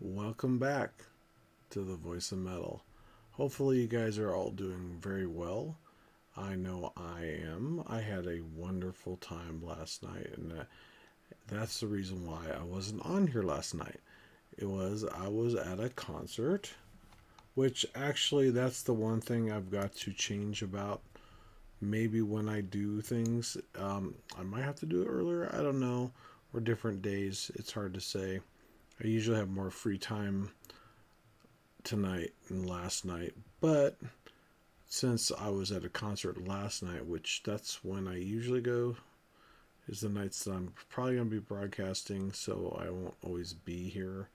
Welcome back to the Voice of Metal. Hopefully, you guys are all doing very well. I know I am. I had a wonderful time last night, and that's the reason why I wasn't on here last night. I was at a concert, which actually that's the one thing I've got to change about. Maybe when I do things, I might have to do it earlier. I don't know, or different days. It's hard to say. I usually have more free time tonight and last night, but since I was at a concert last night, which that's when I usually go, is the nights that I'm probably going to be broadcasting, so I won't always be here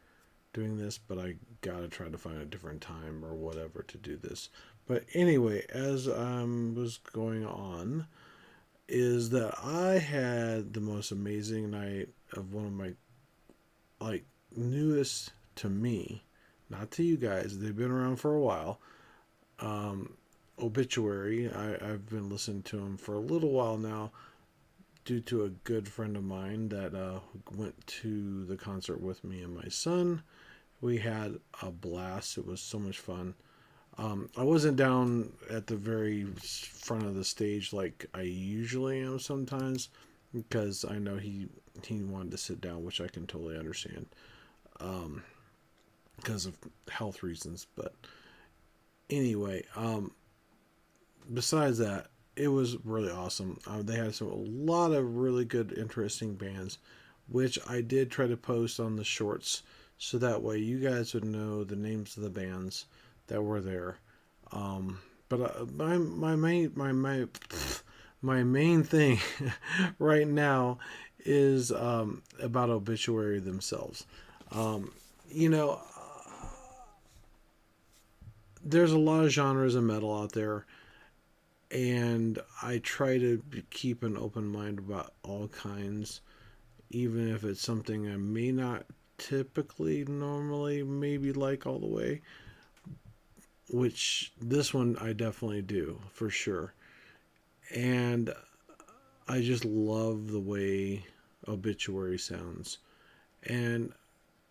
doing this, but I gotta try to find a different time or whatever to do this. But anyway, as I was going on, is that I had the most amazing night of one of my, like, newest to me, not to you guys. They've been around for a while. Um, Obituary. I've been listening to them for a little while now, due to a good friend of mine that went to the concert with me and my son. We had a blast. It was so much fun. I wasn't down at the very front of the stage like I usually am sometimes because I know he wanted to sit down, which I can totally understand um, because of health reasons. But anyway, besides that, it was really awesome. They had a lot of really good, interesting bands, which I did try to post on the shorts, so that way you guys would know the names of the bands that were there. But my main thing right now is about Obituary themselves. Um, you know, there's a lot of genres of metal out there, and I try to keep an open mind about all kinds, even if it's something I may not typically normally maybe like all the way, which this one I definitely do for sure. And I just love the way Obituary sounds. And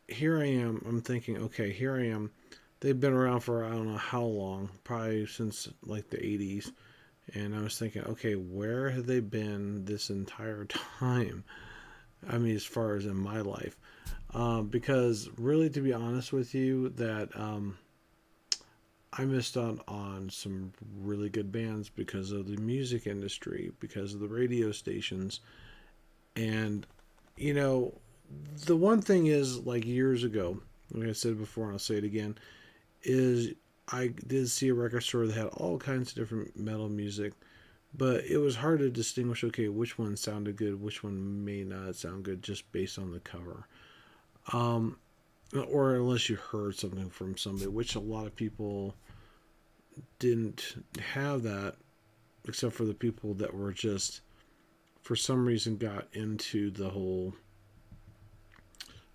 here I am, I'm thinking, okay, here I am. They've been around for I don't know how long, probably since like the 80s. And I was thinking, okay, where have they been this entire time? I mean, as far as in my life. Because really, to be honest with you, that I missed out on some really good bands because of the music industry, because of the radio stations. And, you know, the one thing is, like years ago, like I said before, and I'll say it again, is I did see a record store that had all kinds of different metal music, but it was hard to distinguish, okay, which one sounded good, which one may not sound good just based on the cover. Um, or unless you heard something from somebody, which a lot of people didn't have that, except for the people that were just, for some reason, got into the whole,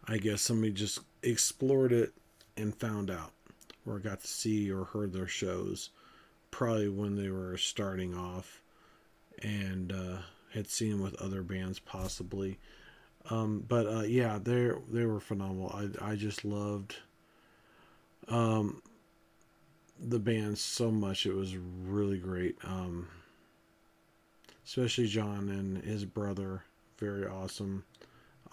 I guess somebody just explored it and found out, or got to see or heard their shows, probably when they were starting off, and had seen with other bands possibly. But yeah, they were phenomenal. I just loved um, the band so much. It was really great. Especially John and his brother, very awesome.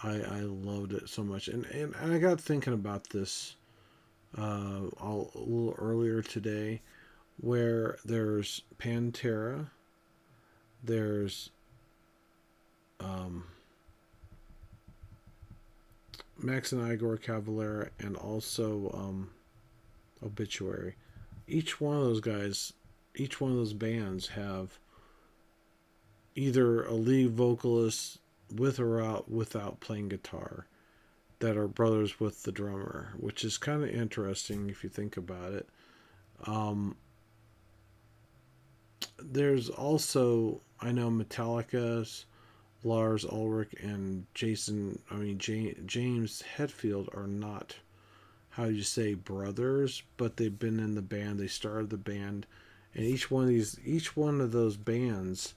I loved it so much, and I got thinking about this a little earlier today, where there's Pantera, there's um, Max and Igor Cavalera, and also Obituary. Each one of those guys, each one of those bands have either a lead vocalist with or out without playing guitar that are brothers with the drummer, which is kind of interesting if you think about it. Um, there's also, I know Metallica's Lars Ulrich and James Hetfield are not, how do you say, brothers, but they've been in the band. They started the band, and each one of those bands,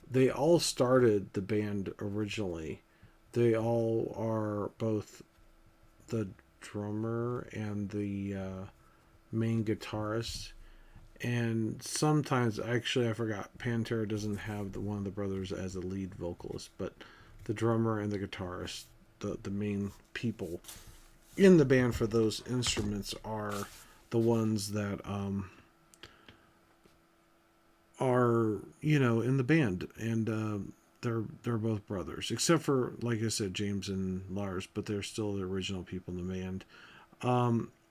they all started the band originally. They all are both the drummer and the main guitarist. And sometimes, actually, I forgot, Pantera doesn't have one of the brothers as a lead vocalist, but the drummer and the guitarist, the main people in the band for those instruments, are the ones that are in the band, and they're both brothers, except for, like I said, James and Lars, but they're still the original people in the band.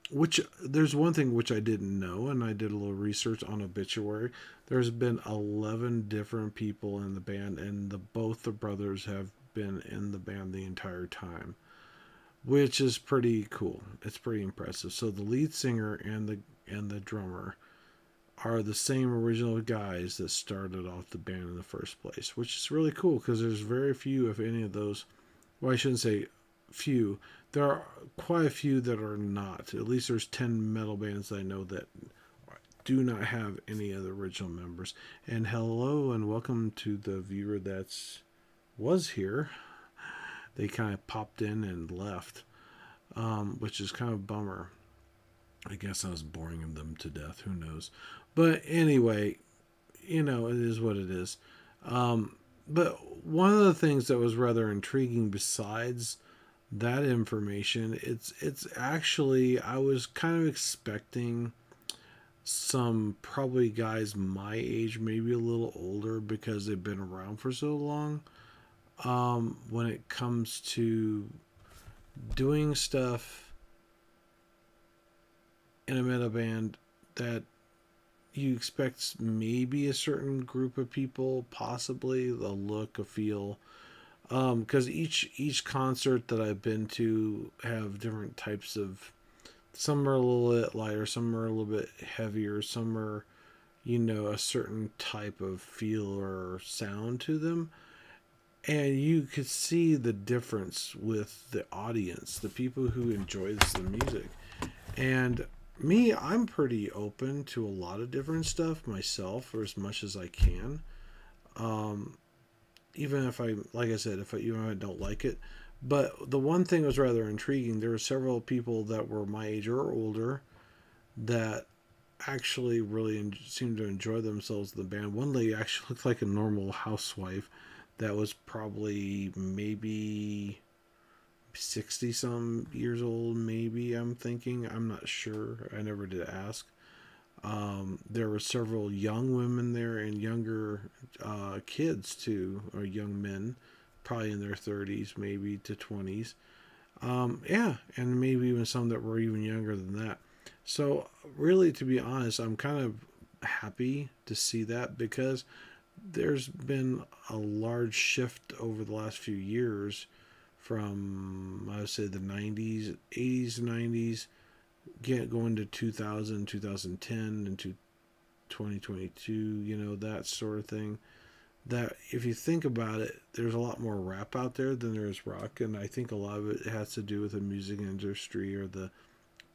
Which, there's one thing which I didn't know, and I did a little research on Obituary. There's been 11 different people in the band, and both the brothers have been in the band the entire time, which is pretty cool. It's pretty impressive. So the lead singer and the drummer are the same original guys that started off the band in the first place, which is really cool because there's very few, if any, of those. Well, I shouldn't say few. There are quite a few that are not. At least there's 10 metal bands that I know that do not have any of the original members. And hello and welcome to the viewer that's was here. They kind of popped in and left, which is kind of a bummer. I guess I was boring them to death. Who knows? But anyway, it is what it is. But one of the things that was rather intriguing, besides that information, it's actually, I was kind of expecting some probably guys my age, maybe a little older, because they've been around for so long. When it comes to doing stuff in a metal band, that you expect maybe a certain group of people, possibly the look, a feel. Because each concert that I've been to have different types of. Some are a little bit lighter, some are a little bit heavier, some are, a certain type of feel or sound to them. And you could see the difference with the audience, the people who enjoy the music. And me, I'm pretty open to a lot of different stuff myself, or as much as I can. Um, Even if like I said, if I don't like it. But the one thing was rather intriguing. There were several people that were my age or older that actually really seemed to enjoy themselves in the band. One lady actually looked like a normal housewife that was probably maybe 60 some years old, maybe, I'm thinking. I'm not sure. I never did ask. There were several young women there and younger kids too, or young men, probably in their 30s, maybe to 20s. Yeah, and maybe even some that were even younger than that. So, really, to be honest, I'm kind of happy to see that, because there's been a large shift over the last few years from, I would say, the 90s, 80s, 90s, going to 2000, 2010, and to 2022, that sort of thing. That, if you think about it, there's a lot more rap out there than there is rock, and I think a lot of it has to do with the music industry or the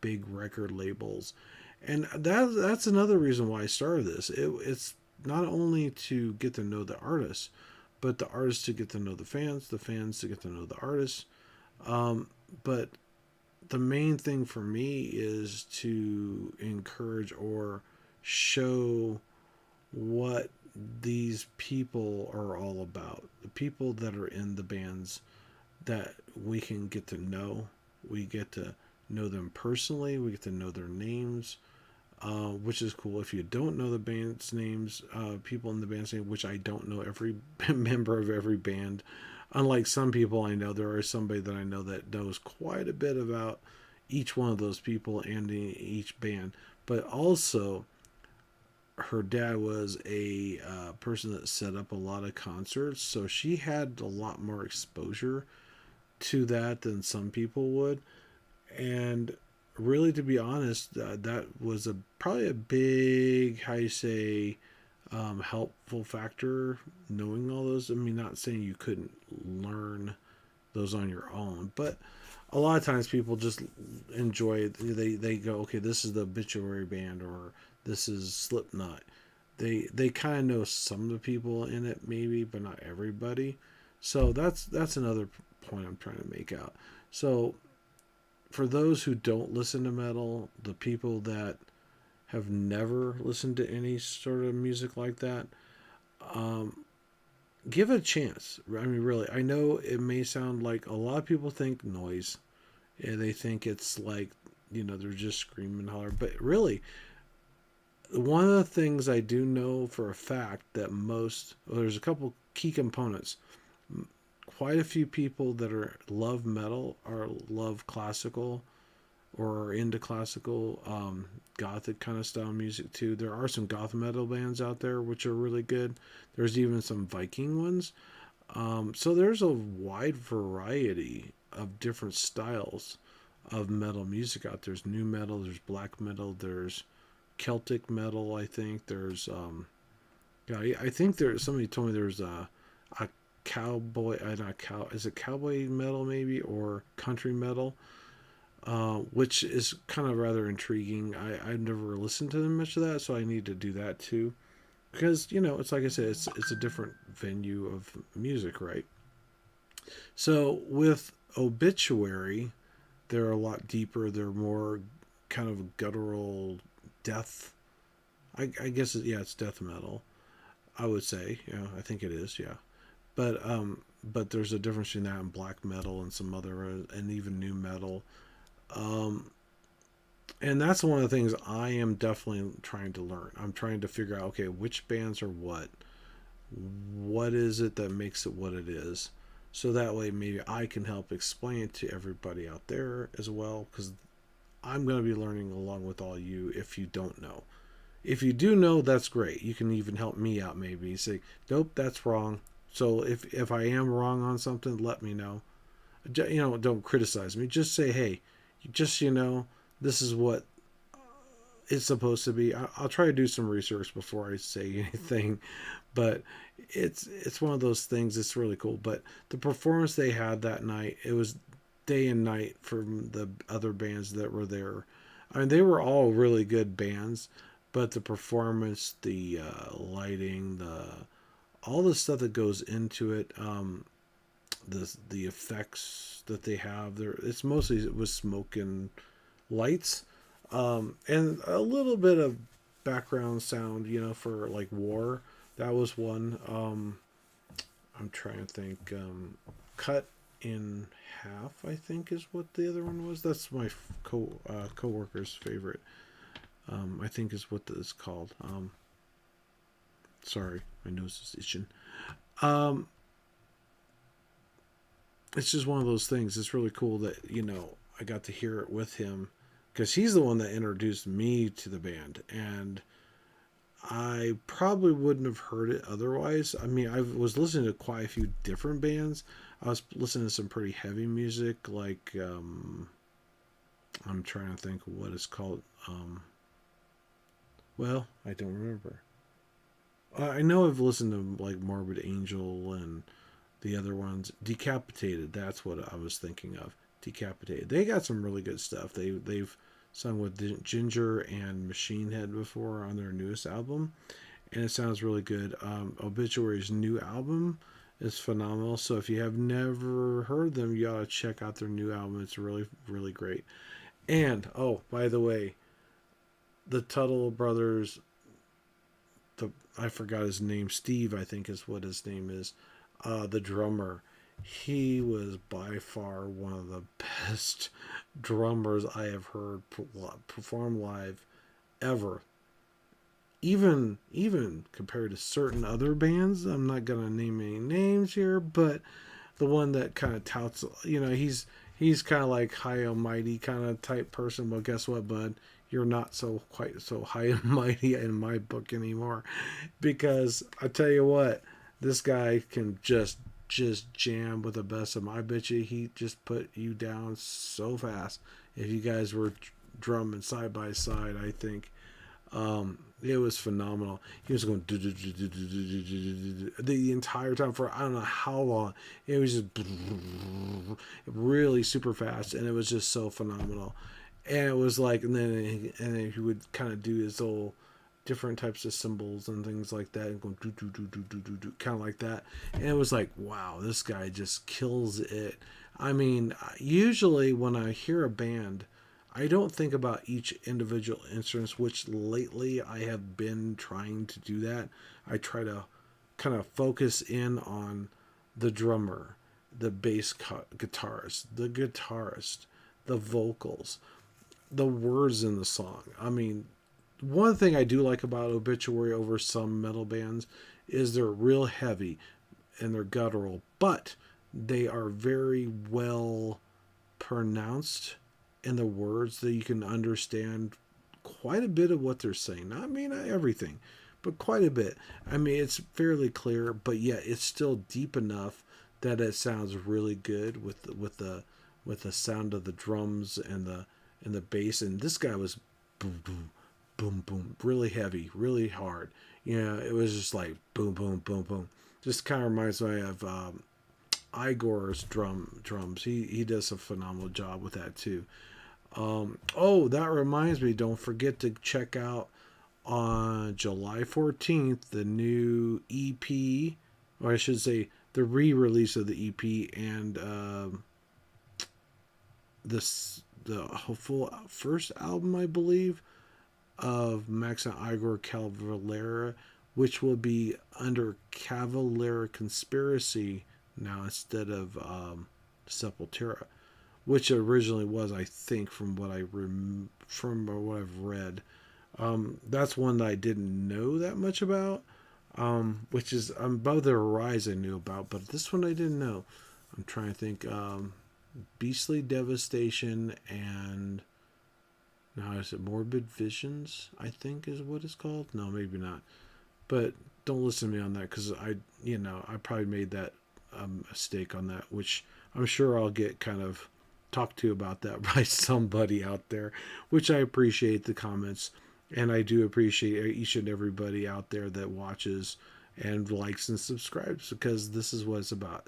big record labels. And that's another reason why I started this. It's not only to get to know the artists, but the artists to get to know the fans to get to know the artists. But the main thing for me is to encourage or show what these people are all about. The people that are in the bands that we can get to know. We get to know them personally. We get to know their names, which is cool. If you don't know the band's names, people in the band's name, which I don't know every member of every band. Unlike some people I know, there is somebody that I know that knows quite a bit about each one of those people and each band. But also, her dad was a person that set up a lot of concerts, so she had a lot more exposure to that than some people would. And really, to be honest, that was probably a big, how you say, helpful factor, knowing all those. I mean, not saying you couldn't learn those on your own, but a lot of times people just enjoy it. They go, okay, this is the Obituary band, or this is Slipknot. They kind of know some of the people in it, maybe, but not everybody. So that's another point I'm trying to make out. So for those who don't listen to metal, the people that have never listened to any sort of music like that, um, give it a chance. I mean, really, I know it may sound like a lot of people think noise, and they think it's like, they're just screaming and holler, but really, one of the things I do know for a fact that there's a couple key components. Quite a few people that love metal or love classical or are into classical, gothic kind of style music too. There are some goth metal bands out there which are really good. There's even some Viking ones. So there's a wide variety of different styles of metal music out there. There's new metal, there's black metal, there's Celtic metal. I think there's yeah. I think there's somebody told me there's a cowboy. Not cow. Is it cowboy metal maybe or country metal? Which is kind of rather intriguing. I've never listened to much of that, so I need to do that too. Because it's like I said, it's a different venue of music, right? So with Obituary, they're a lot deeper. They're more kind of guttural death. I guess yeah, it's death metal. I would say, yeah, I think it is, yeah. But there's a difference between that and black metal and some other and even new metal. Um, and that's one of the things I am definitely trying to learn. I'm trying to figure out, okay, which bands are what is it that makes it what it is, so that way maybe I can help explain it to everybody out there as well, because I'm going to be learning along with all you if you don't know. If you do know, that's great. You can even help me out maybe. Say, nope, that's wrong. So if I am wrong on something, let me know. Don't criticize me. Just say, hey, just this is what it's supposed to be. I'll try to do some research before I say anything, but it's one of those things. It's really cool. But the performance they had that night, it was day and night from the other bands that were there. I mean, they were all really good bands, but the performance, the lighting, the all the stuff that goes into it, the effects that they have there, it's mostly with smoke and lights, and a little bit of background sound, for like war. That was one. I'm trying to think. Cut in half, I think, is what the other one was. That's my coworker's favorite. I think is what it's called. Sorry, my nose is itching. Um, it's just one of those things. It's really cool that I got to hear it with him, because he's the one that introduced me to the band, and I probably wouldn't have heard it otherwise. I mean, I was listening to quite a few different bands. I was listening to some pretty heavy music, like I'm trying to think what it's called. Well, I don't remember. I know I've listened to like Morbid Angel and the other ones. Decapitated, that's what I was thinking of. Decapitated. They got some really good stuff. They've sung with Ginger and Machine Head before on their newest album, and it sounds really good. Obituary's new album is phenomenal. So if you have never heard them, you ought to check out their new album. It's really, really great. And oh, by the way, the Tuttle brothers, I forgot his name. Steve, I think, is what his name is. The drummer. He was by far one of the best drummers I have heard perform live ever. Even compared to certain other bands, I'm not gonna name any names here, but the one that kind of touts, he's kind of like high and mighty kind of type person. Well, guess what, bud? You're not so quite so high and mighty in my book anymore, because I tell you what, this guy can just jam with the best of them. I bet you he just put you down so fast. If you guys were drumming side by side, I think it was phenomenal. He was going the entire time for I don't know how long. It was just really super fast, and it was just so phenomenal. And it was like, and then he would kind of do his little different types of symbols and things like that, and go kind of like that. And it was like, wow, this guy just kills it. I mean, usually when I hear a band, I don't think about each individual instruments, which lately I have been trying to do that. I try to kind of focus in on the drummer, the guitarist, the vocals, the words in the song. I mean, one thing I do like about Obituary over some metal bands is they're real heavy and they're guttural, but they are very well pronounced in the words that you can understand quite a bit of what they're saying. Not, I mean, not everything, but quite a bit. I mean, it's fairly clear, but yet it's still deep enough that it sounds really good with the sound of the drums and the bass. And this guy was boom boom boom boom, really heavy, really hard. You know, it was just like boom boom boom boom. Just kind of reminds me of Igor's drums. He does a phenomenal job with that too. Oh, that reminds me. Don't forget to check out on July 14th the new EP, or I should say the re-release of the EP and the full first album, I believe, of Max and Igor Cavalera, which will be under Cavalera Conspiracy now instead of Sepultura, which originally was, I think, from what from what I've read. That's one that I didn't know that much about, which is Above the Horizon I knew about, but this one I didn't know. I'm trying to think. Beastly Devastation and now is it Morbid Visions? I think is what it's called. No, maybe not. But don't listen to me on that because I probably made that mistake on that, which I'm sure I'll get kind of talked to about that by somebody out there, which I appreciate the comments. And I do appreciate each and everybody out there that watches and likes and subscribes because this is what it's about.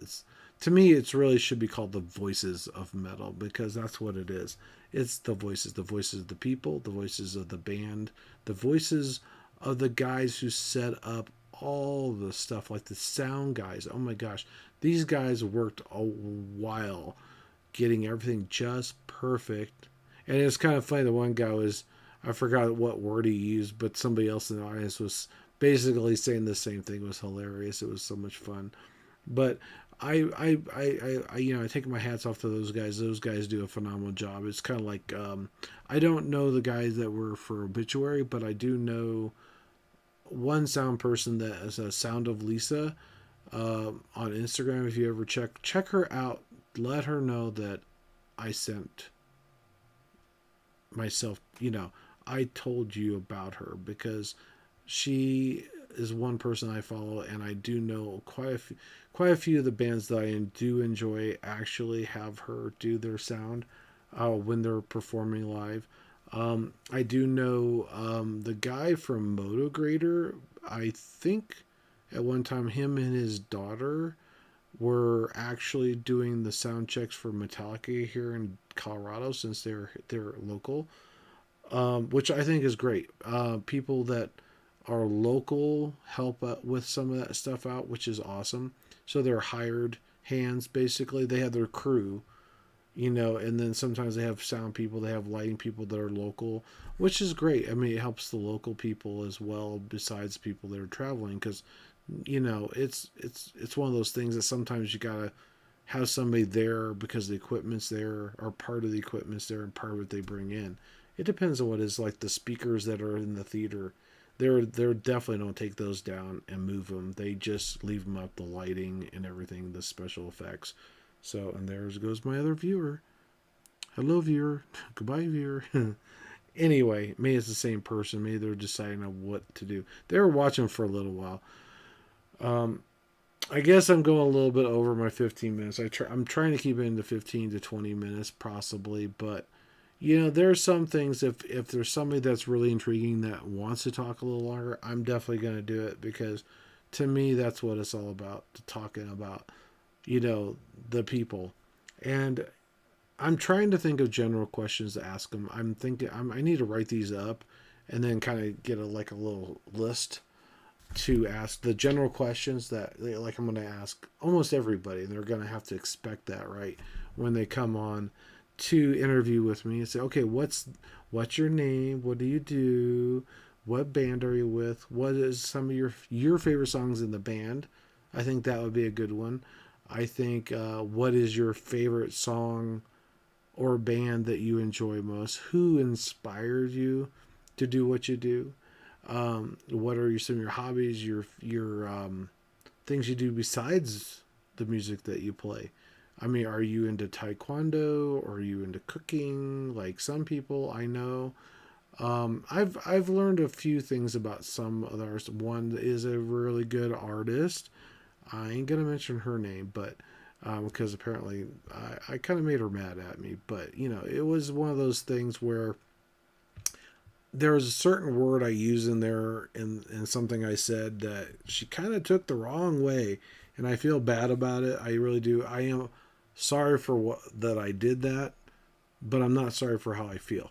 To me, it's really should be called the voices of metal because that's what it is. It's the voices of the people, the voices of the band, the voices of the guys who set up all the stuff like the sound guys. Oh my gosh, these guys worked a while getting everything just perfect. And it's kind of funny. The one guy was, I forgot what word he used, but somebody else in the audience was basically saying the same thing. It was hilarious. It was so much fun. But I take my hats off to those guys. Those guys do a phenomenal job. It's kind of like I don't know the guys that were for Obituary, but I do know one sound person that is a Sound of Lisa on Instagram. If you ever check her out, let her know that I sent myself. I told you about her because she is one person I follow, and I do know quite a few of the bands that I do enjoy actually have her do their sound when they're performing live. I do know the guy from Motograder. I think at one time him and his daughter were actually doing the sound checks for Metallica here in Colorado since they're local, which I think is great. People that are local help with some of that stuff out, which is awesome. So they're hired hands basically. They have their crew, and then sometimes they have sound people, they have lighting people that are local, which is great. I mean, it helps the local people as well, besides people that are traveling, because it's one of those things that sometimes you gotta have somebody there because the equipment's there, or part of the equipment's there, and part of it they bring in. It depends on what is like the speakers that are in the theater. They're definitely don't take those down and move them. They just leave them up, the lighting and everything, the special effects. So, and there goes my other viewer. Hello, viewer. Goodbye, viewer. Anyway, maybe it's the same person. Maybe they're deciding on what to do. They were watching for a little while. I guess I'm going a little bit over my 15 minutes. I'm trying to keep it into 15 to 20 minutes, possibly, but there are some things. If there's somebody that's really intriguing that wants to talk a little longer, I'm definitely going to do it because, to me, that's what it's all about. Talking about, the people, and I'm trying to think of general questions to ask them. I'm thinking I need to write these up, and then kind of get a little list to ask the general questions that I'm going to ask almost everybody. They're going to have to expect that, right? when they come on to interview with me and say, okay, what's your name? What do you do? What band are you with? What is some of your favorite songs in the band? I think that would be a good one. I think what is your favorite song or band that you enjoy most? Who inspired you to do what you do? What are some of your hobbies? Your things you do besides the music that you play? I mean, are you into taekwondo? Or are you into cooking? Like some people I know. I've learned a few things about some others. One is a really good artist. I ain't gonna mention her name, but because apparently I kind of made her mad at me. But it was one of those things where there was a certain word I used in there and something I said that she kind of took the wrong way, and I feel bad about it. I really do. I am sorry for what that I did that, but I'm not sorry for how I feel.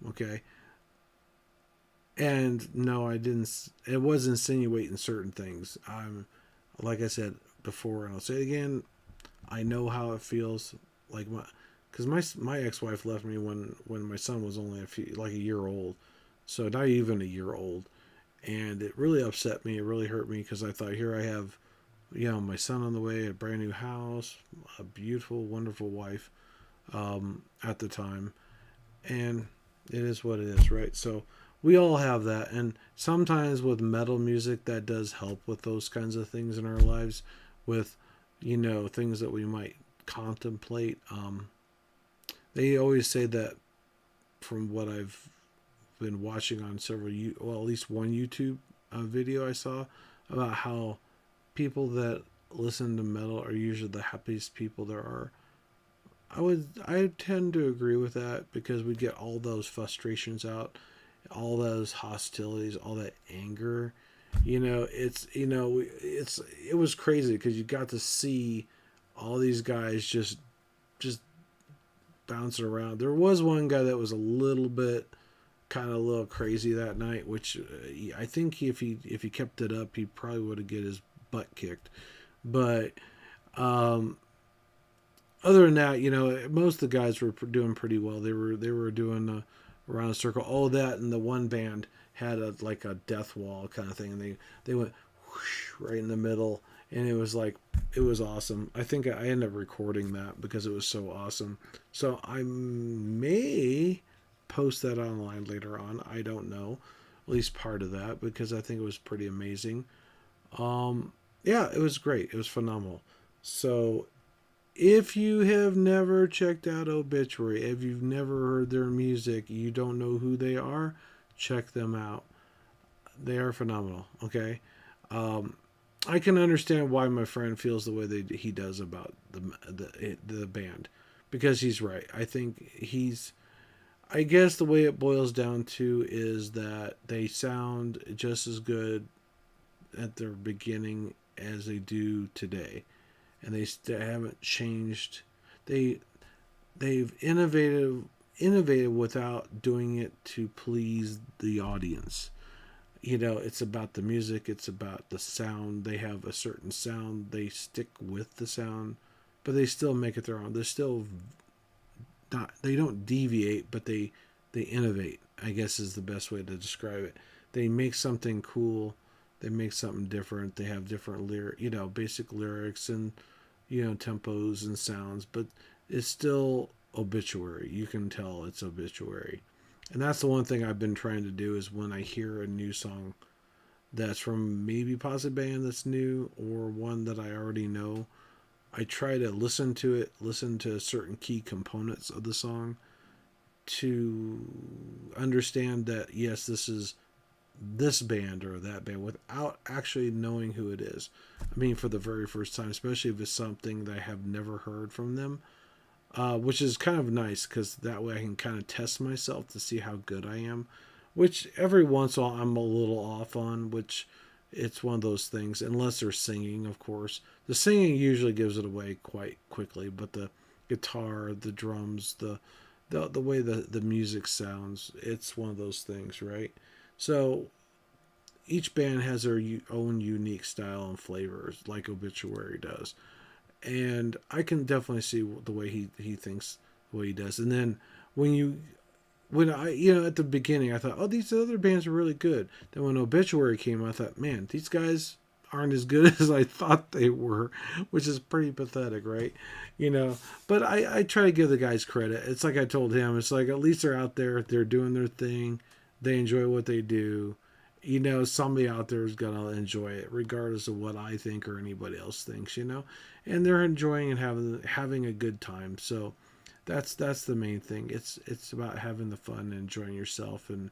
Okay. And no, I didn't. It was insinuating certain things. Like I said before, and I'll say it again. I know how it feels. Like because my ex wife left me when my son was only like a year old, so not even a year old, and it really upset me. It really hurt me because I thought, here I have, my son on the way, a brand new house, a beautiful, wonderful wife, at the time, and it is what it is, right? So we all have that, and sometimes with metal music, that does help with those kinds of things in our lives, with things that we might contemplate. They always say that, from what I've been watching on well, at least one YouTube video I saw, about how people that listen to metal are usually the happiest people there are. I tend to agree with that because we get all those frustrations out, all those hostilities, all that anger. It was crazy because you got to see all these guys just bouncing around. There was one guy that was a little bit kind of a little crazy that night, which I think if he kept it up, he probably would have get his butt kicked. But other than that, most of the guys were doing pretty well. They were doing around a circle. Oh, that and the one band had like a death wall kind of thing, and they went whoosh, right in the middle, and it was awesome. I think I ended up recording that because it was so awesome. So I may post that online later on. I don't know, at least part of that, because I think it was pretty amazing. Yeah, it was great. It was phenomenal. So if you have never checked out Obituary, if you've never heard their music, you don't know who they are, check them out. They are phenomenal. Okay, I can understand why my friend feels the way he does about the band, because he's right. I think he's. I guess the way it boils down to is that they sound just as good at their beginning as they do today, and they haven't changed. They they've innovated without doing it to please the audience. It's about the music, it's about the sound. They have a certain sound, they stick with the sound, but they still make it their own. They're still not, they don't deviate, but they innovate, I guess is the best way to describe it. They make something cool, they make something different. They have different basic lyrics and tempos and sounds, but it's still Obituary. You can tell it's Obituary. And that's the one thing I've been trying to do, is when I hear a new song that's from maybe possibly a band that's new or one that I already know, I try to listen to it, listen to certain key components of the song to understand that, yes, this is this band or that band, without actually knowing who it is. I mean, for the very first time, especially if it's something that I have never heard from them, which is kind of nice because that way I can kind of test myself to see how good I am, which every once in a while I'm a little off on, which it's one of those things, unless they're singing, of course. The singing usually gives it away quite quickly, but the guitar, the drums, the way the music sounds, it's one of those things, right? So each band has their own unique style and flavors, like Obituary does. And I can definitely see the way he thinks, the way he does. And then when you when I, at the beginning, I thought, oh, these other bands are really good. Then when Obituary came, I thought, man, these guys aren't as good as I thought they were, which is pretty pathetic, right? You know, but I try to give the guys credit. It's like I told him, it's like at least they're out there, they're doing their thing, they enjoy what they do. Somebody out there is gonna enjoy it, regardless of what I think or anybody else thinks. And they're enjoying and having a good time. So that's the main thing. It's about having the fun and enjoying yourself, and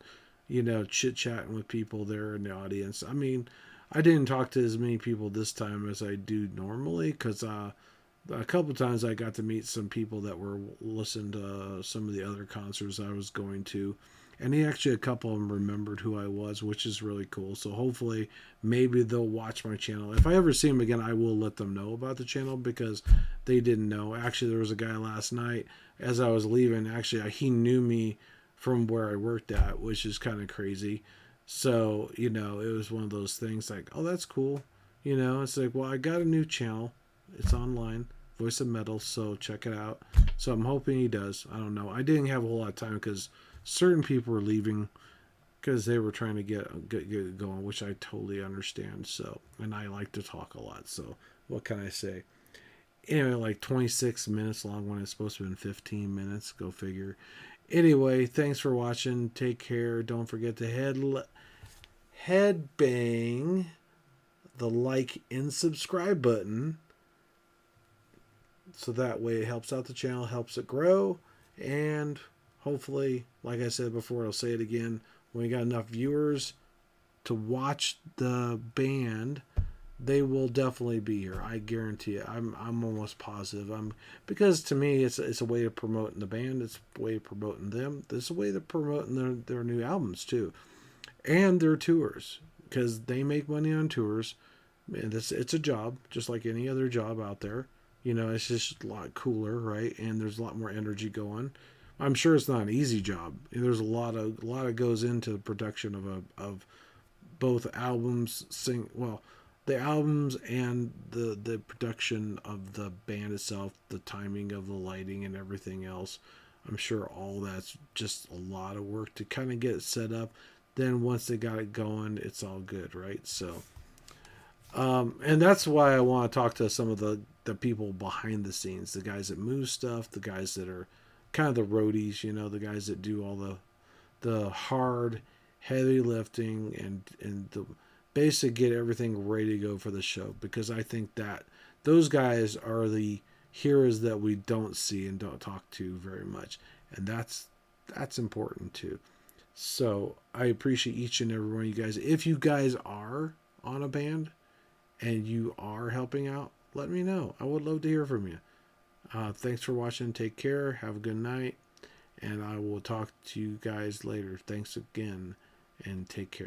chit chatting with people there in the audience. I mean, I didn't talk to as many people this time as I do normally because a couple times I got to meet some people that were listening to some of the other concerts I was going to, and actually a couple of them remembered who I was, which is really cool. So hopefully, maybe they'll watch my channel. If I ever see them again, I will let them know about the channel because they didn't know. Actually, there was a guy last night as I was leaving. Actually, he knew me from where I worked at, which is kind of crazy. So it was one of those things like, oh, that's cool. It's like, well, I got a new channel. It's online, Voice of Metal, so check it out. So I'm hoping he does. I don't know. I didn't have a whole lot of time because certain people were leaving because they were trying to get going, which I totally understand. So, and I like to talk a lot. So, what can I say? Anyway, like 26 minutes long when it's supposed to have been 15 minutes. Go figure. Anyway, thanks for watching. Take care. Don't forget to head bang the like and subscribe button, so that way it helps out the channel, helps it grow, and hopefully, like I said before, I'll say it again, when we got enough viewers to watch the band, they will definitely be here. I guarantee it. I'm almost positive. Because to me it's a way of promoting the band, it's a way of promoting them. It's a way of promoting their new albums too. And their tours. Because they make money on tours. And it's a job, just like any other job out there. It's just a lot cooler, right? And there's a lot more energy going. I'm sure it's not an easy job. There's a lot of goes into the production of both albums, the albums and the production of the band itself, the timing of the lighting and everything else. I'm sure all that's just a lot of work to kind of get it set up. Then once they got it going, it's all good, right? So, and that's why I want to talk to some of the people behind the scenes, the guys that move stuff, the guys that are kind of the roadies, the guys that do all the hard, heavy lifting and the basic get everything ready to go for the show, because I think that those guys are the heroes that we don't see and don't talk to very much, and that's important too. So I appreciate each and every one of you guys. If you guys are on a band and you are helping out, let me know. I would love to hear from you. Thanks for watching. Take care. Have a good night. And I will talk to you guys later. Thanks again and take care.